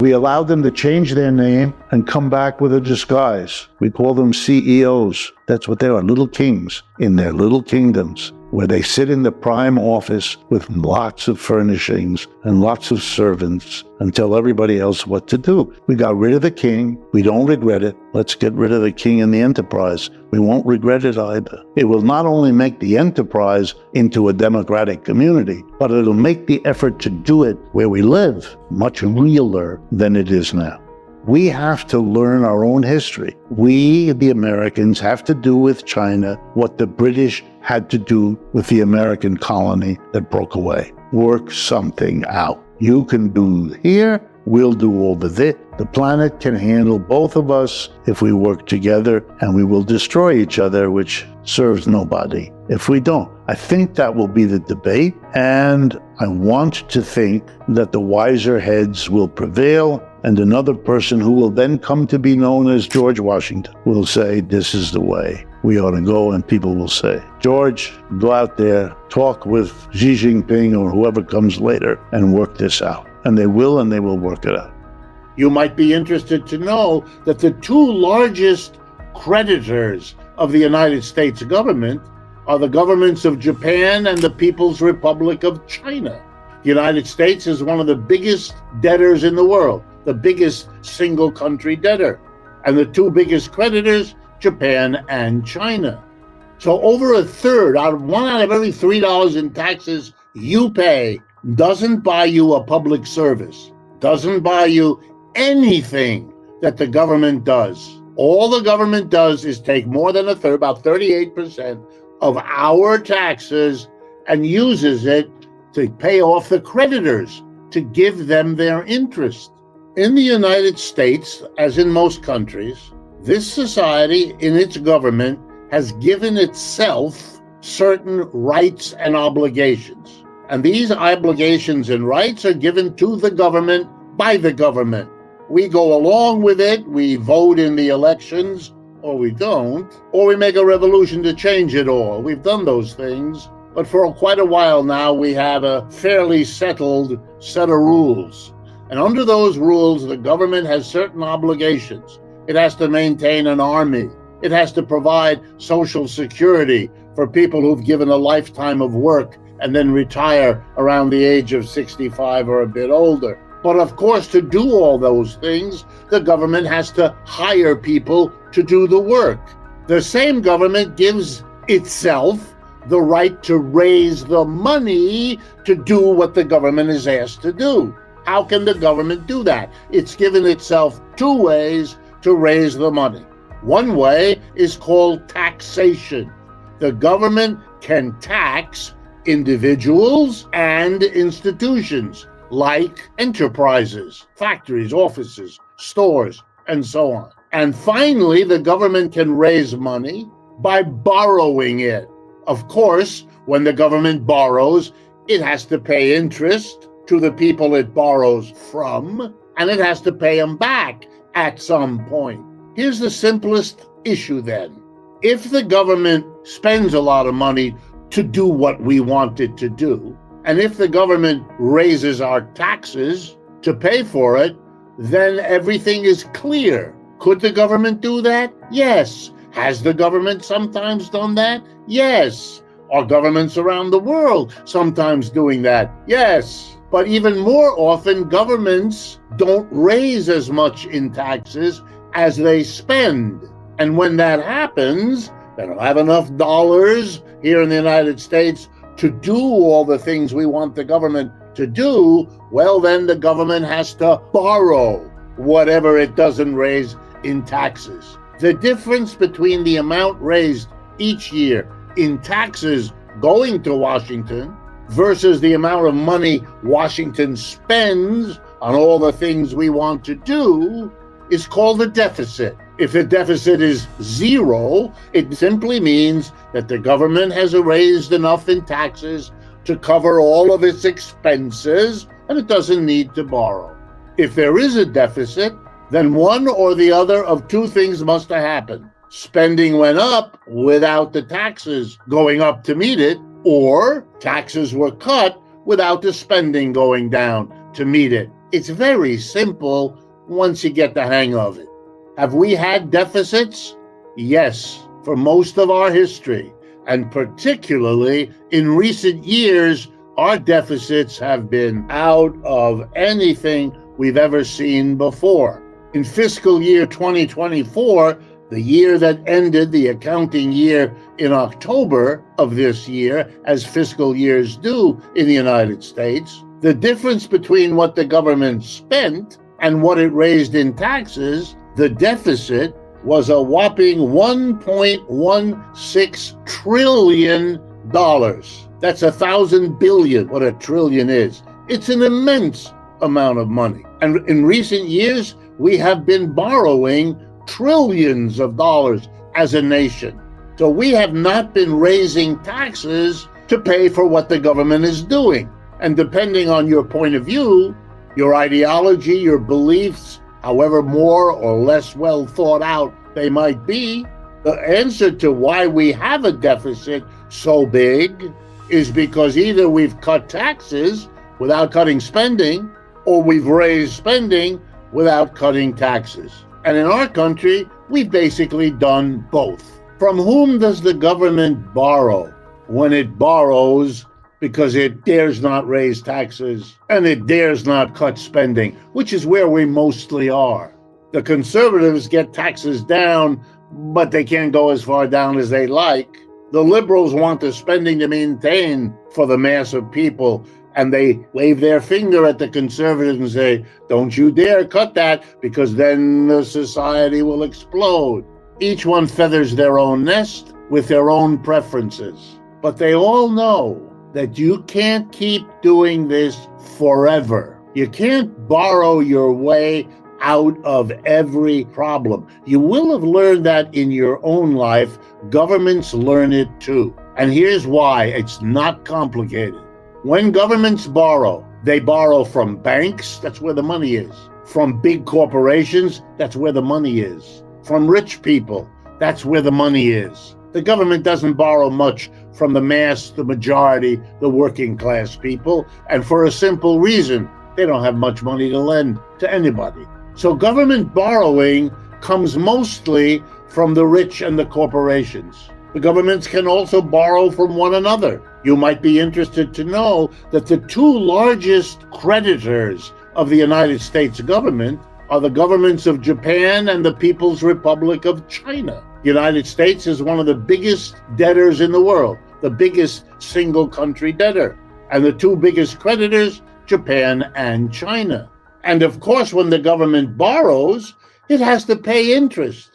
We allow them to change their name and come back with a disguise. We call them CEOs. That's what they are, little kings in their little kingdoms, where they sit in the prime office with lots of furnishings and lots of servants and tell everybody else what to do. We got rid of the king. We don't regret it. Let's get rid of the king and the enterprise. We won't regret it either. It will not only make the enterprise into a democratic community, but it'll make the effort to do it where we live much realer than it is now. We have to learn our own history. We, the Americans, have to do with China what the British had to do with the American colony that broke away. Work something out. You can do here, we'll do over there. The planet can handle both of us if we work together, and we will destroy each other, which serves nobody if we don't. I think that will be the debate, and I want to think that the wiser heads will prevail, and another person who will then come to be known as George Washington will say, this is the way we ought to go, and people will say, George, go out there, talk with Xi Jinping or whoever comes later and work this out. And they will work it out. You might be interested to know that the two largest creditors of the United States government are the governments of Japan and the People's Republic of China. The United States is one of the biggest debtors in the world, the biggest single country debtor. And the two biggest creditors, Japan and China. So over a third, one out of every $3 in taxes you pay doesn't buy you a public service, doesn't buy you anything that the government does. All the government does is take more than a third, about 38% of our taxes, and uses it to pay off the creditors, to give them their interest. In the United States, as in most countries, this society in its government has given itself certain rights and obligations. And these obligations and rights are given to the government by the government. We go along with it, we vote in the elections, or we don't, or we make a revolution to change it all. We've done those things, but for quite a while now, we have a fairly settled set of rules. And under those rules, the government has certain obligations. It has to maintain an army. It has to provide Social Security for people who've given a lifetime of work and then retire around the age of 65 or a bit older. But of course, to do all those things, the government has to hire people to do the work. The same government gives itself the right to raise the money to do what the government is asked to do. How can the government do that? It's given itself two ways to raise the money. One way is called taxation. The government can tax individuals and institutions like enterprises, factories, offices, stores, and so on. And finally, the government can raise money by borrowing it. Of course, when the government borrows, it has to pay interest to the people it borrows from, and it has to pay them back at some point. Here's the simplest issue then. If the government spends a lot of money to do what we want it to do, and if the government raises our taxes to pay for it, then everything is clear. Could the government do that? Yes. Has the government sometimes done that? Yes. Are governments around the world sometimes doing that? Yes. But even more often, governments don't raise as much in taxes as they spend. And when that happens, they don't have enough dollars here in the United States to do all the things we want the government to do. Well, then the government has to borrow whatever it doesn't raise in taxes. The difference between the amount raised each year in taxes going to Washington versus the amount of money Washington spends on all the things we want to do is called a deficit. If the deficit is zero, it simply means that the government has raised enough in taxes to cover all of its expenses, and it doesn't need to borrow. If there is a deficit, then one or the other of two things must have happened. Spending went up without the taxes going up to meet it, or taxes were cut without the spending going down to meet it. It's very simple once you get the hang of it. Have we had deficits? Yes, for most of our history. And particularly in recent years, our deficits have been out of anything we've ever seen before. In fiscal year 2024, the year that ended the accounting year in October of this year, as fiscal years do in the United States, the difference between what the government spent and what it raised in taxes, the deficit was a whopping $1.16 trillion. That's 1,000 billion, what a trillion is. It's an immense amount of money. And in recent years, we have been borrowing trillions of dollars as a nation. So we have not been raising taxes to pay for what the government is doing. And depending on your point of view, your ideology, your beliefs, however more or less well thought out they might be, the answer to why we have a deficit so big is because either we've cut taxes without cutting spending, or we've raised spending without cutting taxes. And in our country, we've basically done both. From whom does the government borrow when it borrows because it dares not raise taxes and it dares not cut spending, which is where we mostly are? The conservatives get taxes down, but they can't go as far down as they like. The liberals want the spending to maintain for the mass of people, and they wave their finger at the conservatives and say, don't you dare cut that, because then the society will explode. Each one feathers their own nest with their own preferences. But they all know that you can't keep doing this forever. You can't borrow your way out of every problem. You will have learned that in your own life. Governments learn it too. And here's why it's not complicated. When governments borrow, they borrow from banks, that's where the money is. From big corporations, that's where the money is. From rich people, that's where the money is. The government doesn't borrow much from the mass, the majority, the working class people, and for a simple reason, they don't have much money to lend to anybody. So government borrowing comes mostly from the rich and the corporations. The governments can also borrow from one another. You might be interested to know that the two largest creditors of the United States government are the governments of Japan and the People's Republic of China. The United States is one of the biggest debtors in the world, the biggest single country debtor. And the two biggest creditors, Japan and China. And of course, when the government borrows, it has to pay interest.